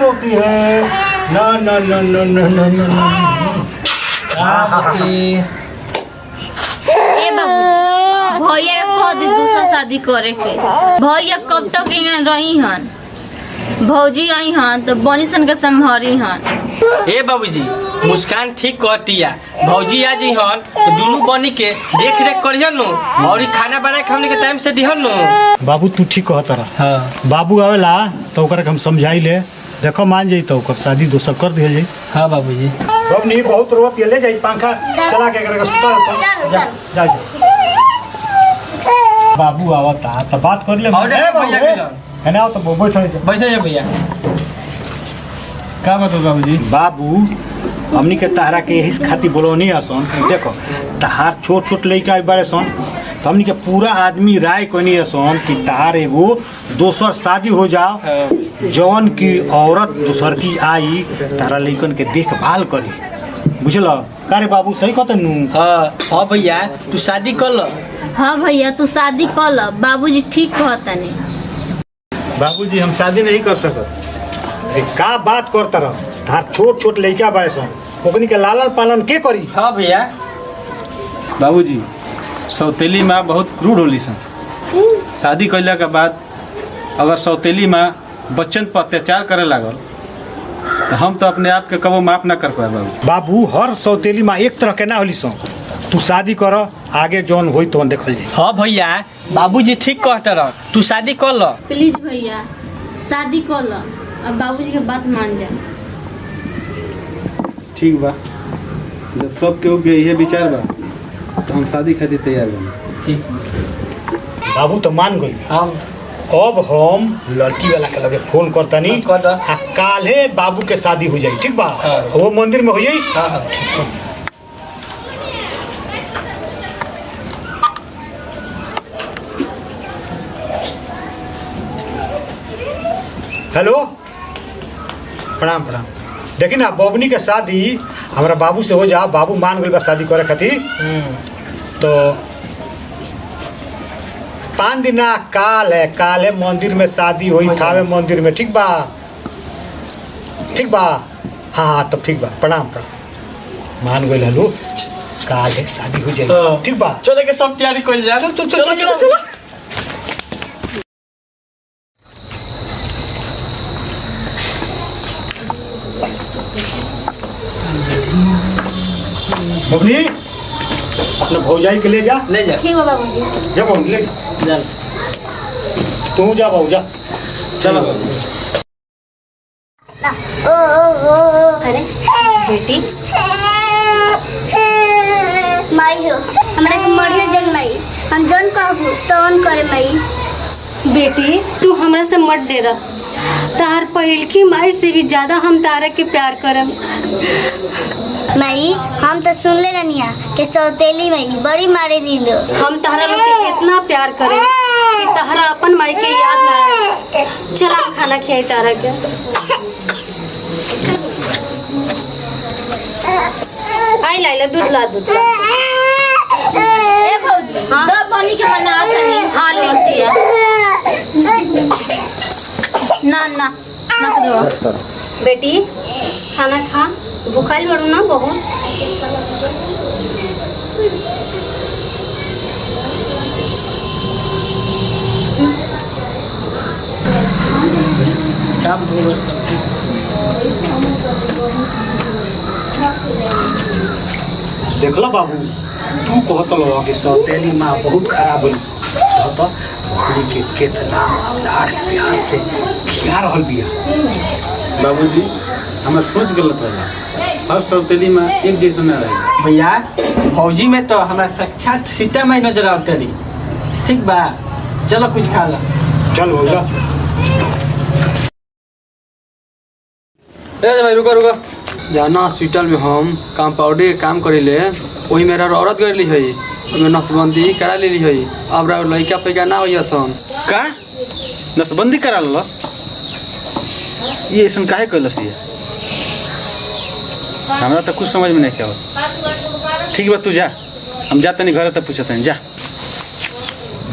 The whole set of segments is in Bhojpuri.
रोती है ना ना ना ना ना ना ना भैया कह दी दूसरा शादी करे के। भैया कब तक यहाँ रही हन, भौजी आई हन तो बनी सन के संभारी हन। ए बाबूजी मुस्कान ठीक कहतिया, भौजी आ जी हन तो दोनों बनी के देख रेख करिहन नु और खाना बना के हमने के टाइम से दिहन नु। बाबू तू ठीक कहता रहा। हाँ। बाबू आवेला तो ओकरा के हम समझाई ले, देखो मान जाई तो ओकर शादी दोसर कर दिया जाई। हाँ बाबूजी। अब नहीं बहुत रोत ले जाई, पंखा चला के करके सुता जा। बाबू आवता तो बात कर ले। है ना तो बैठ जा भैया। का बात बाबूजी? बाबू हमनी के तारा के यही खातिर बोलौनी आसन। देखो तहार छोट छोट लड़का बड़े सन तो हमनी के पूरा आदमी राय कोनी आसन कि तार एगो दोसर शादी हो जाओ, जौन की औरत दोसर की आई तारा लड़कन के देखभाल करी, बुझल? का रे बाबू सही कहते नु? हाँ भैया तू शादी कर लो। हाँ भैया तू शादी कर लो, बाबूजी ठीक कहता नहीं। बाबूजी हम शादी नहीं कर सकत। का बात करता रह, तार छोट छोट लड़का बड़े सन ओकनी के लालन पालन के करी? हाँ भैया। बाबूजी सौतेली माँ बहुत क्रूर होली सन। शादी कैला के बाद अगर सौतेली माँ बच्चन पर अत्याचार करे लागल तो हम तो अपने आप के कबो माफ ना कर पाए। बाबूजी बाबू हर सौतेली माँ एक तरह के ना होली सन। तू शादी कर, आगे जौन होई तो देखल जाई। हाँ भैया बाबूजी ठीक कहता रह, तू शादी कर लो। प्लीज भैया शादी कर लो, अब बाबूजी के बात मान जा। ठीक बा, जब सब केहू के यही विचार बा तो हम शादी खातिर तैयार बा। ठीक बाबू तो मान गई। हाँ। अब हम लड़की वाला के लगे फोन करतानी आ काल्हे बाबू के शादी हो जाई, ठीक बा? हाँ। वो मंदिर में हो जाई। हाँ। हेलो प्रणाम प्रणाम। देखी ना बबनी के शादी हमारा बाबू से हो जा, बाबू मान गई बा शादी करे खातिर। तो 5 दिन काल है मंदिर में शादी हुई थावे मंदिर में, ठीक बा? ठीक बा। हाँ तब ठीक बा, प्रणाम प्रणाम। मान गई हलू, काल है शादी हो जाए, ठीक बा? चले के सब तैयारी कर जा। चलो। बबनी अपने भौजाई के ले जा। ले जा। ठीक है बाबूजी। जा बाबू ले जा। तू जा बाबू जा। चलो। अरे बेटी माई हो, हमरा के मरिया जन माई, हम जन कहबू तवन करे माई। बेटी तू हमरा से मत डेरा, तार पहिल की माई से भी ज्यादा हम तारा के प्यार करम। माई हम तो सुन ले रनिया कि सौतेली माई बड़ी मारे लीलो। हम तारा लोग के इतना प्यार करे कि तारा अपन माई के याद ना आए। चला खाना खियाई तारा के। आई लाइला दूध ला दूध। ए भौजी दो पानी के बना तनी हाल लेती है। ना ना ना तो बेटी खाना खा, भूखाइल बड़ू ना बहुत। देखला बाबू तू कहत लो कि सौतेली माँ बहुत खराब है, तो बकरी के कितना लाड़ प्यार से खिया रहल बिया। बाबूजी हमार सोच गलत होला, हर सौतेली माँ एक जैसा ना रहे। भैया फौजी में तो हमारा साक्षात सीता माई नजर आवते रही। ठीक बा, चलो कुछ खा ला। चल हो जा। भाई रुको जाना हॉस्पिटल में हम कंपाउंडर के काम करेले, वही मेरा औरत गई है, नसबंदी करा ली है। अब लड़का पैका ना हो सन का नसबंदी करा लस ये ऐसा काहे कैलस ये हमरा तो कुछ समझ में नहीं क्या। ठीक बा तू जा, हम जाते नहीं घर तक पूछते हैं जा।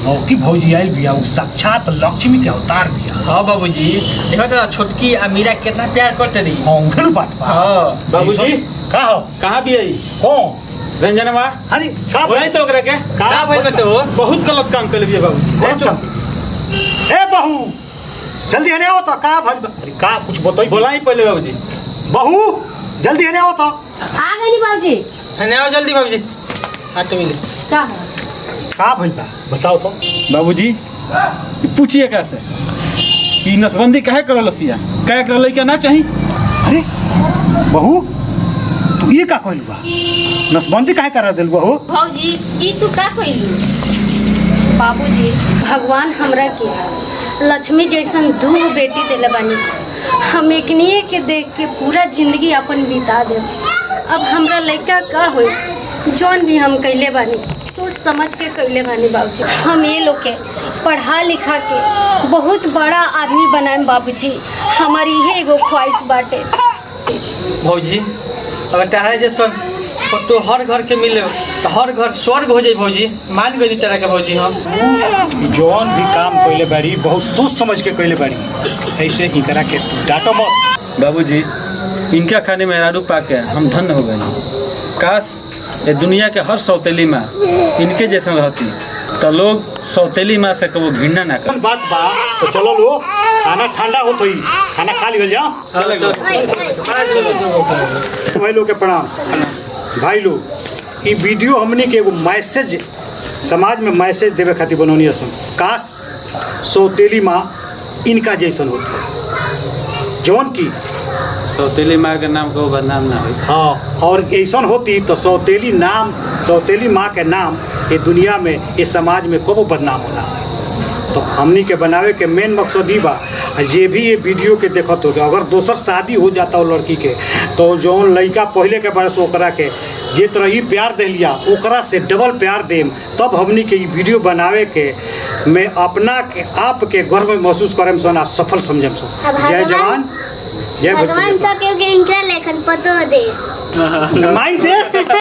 नौकी भौजी आयल बिया उ साक्षात लक्ष्मी के अवतार बिया। हाँ बाबूजी देखो तो छोटकी अमीरा कितना प्यार करते रही। हाँ उहे बात बा। हाँ बाबूजी का हो कहाँ भी आई कौन रंजनवा? अरे का बोलाई तो ओकरा के का भइल बटे हो? बहुत गलत काम कर लिया बाबूजी। बहुत कम। ए बहू जल्दी हने आओ तो का भज अरे का कुछ बताई बोलाई पहले बाबूजी। बहू जल्दी हने आओ तो आ गई बाबूजी। है आओ जल्दी बाबूजी। आटो मिले का का भइल बा बताओ तो। बाबूजी पूछिए कैसे कि नसबंदी काहे करल लसिया काहे करल लइका ना चाही? अरे बहू तू ये का कहलू बा नसबंदी काहे करा देलू बहू? भौजी ई तू का कइलू? बाबूजी भगवान हमरा के लक्ष्मी जैसन दूगो बेटी दिले बानी। हम एकनिए के देख के पूरा जिंदगी अपन बिता दे। अब हमरा लड़का का होई जौन भी हम कैले बानी सोच समझ के कैले बानी बाबूजी। हम ये लोग के पढ़ा लिखा के बहुत बड़ा आदमी बनाए बाबूजी। हमारी यही एगो ख्वाहिश बाटे। भौजी अगर तारा जैसा तो हर घर के मिले तो हर घर स्वर्ग हो जाए भौजी। मान गई तरह के भौजी हम जौन भी काम कइले बाड़ी बहुत सोच समझ के कइले बाड़ी। ऐसे ही करा के डांटो मत। बाबूजी इनका खाने में राडू पाके हम धन्य हो गए। काश ये दुनिया के हर सौतेली माँ इनके जैसे रहती तो लोग सौतेली माँ से कबो घृणा ना कर। बात बा तो चलो लो खाना ठंडा होत होई खाना खा लियल जाओ। भाई लोग के प्रणाम। भाई लोग ई वीडियो हमने के एगो मैसेज समाज में मैसेज देवे खातिर बनौनी असन। काश सौतेली माँ इनका जैसन होती जौन की सौतेली माँ के नाम को बदनाम ना हो। हाँ और ऐसा होती तो सौतेली माँ के नाम ये दुनिया में ये समाज में कबो बदनाम होना है। तो हमनी के बनावे के मेन मकसद ही बा जे भी ये वीडियो के देखत हो अगर दोसर शादी हो जाता हो लड़की के तो जौन लड़का पहले के बरस ओकरा के जे तरह ही प्यार दे लिया ओकरा से डबल प्यार देम तब हमनी के ये वीडियो बनावे के में अपना के आप के गर्व महसूस करे में सन सफल समझम सन। जय जवान जय भगवान सब के इनकरा लेखन पतो देश माई देश।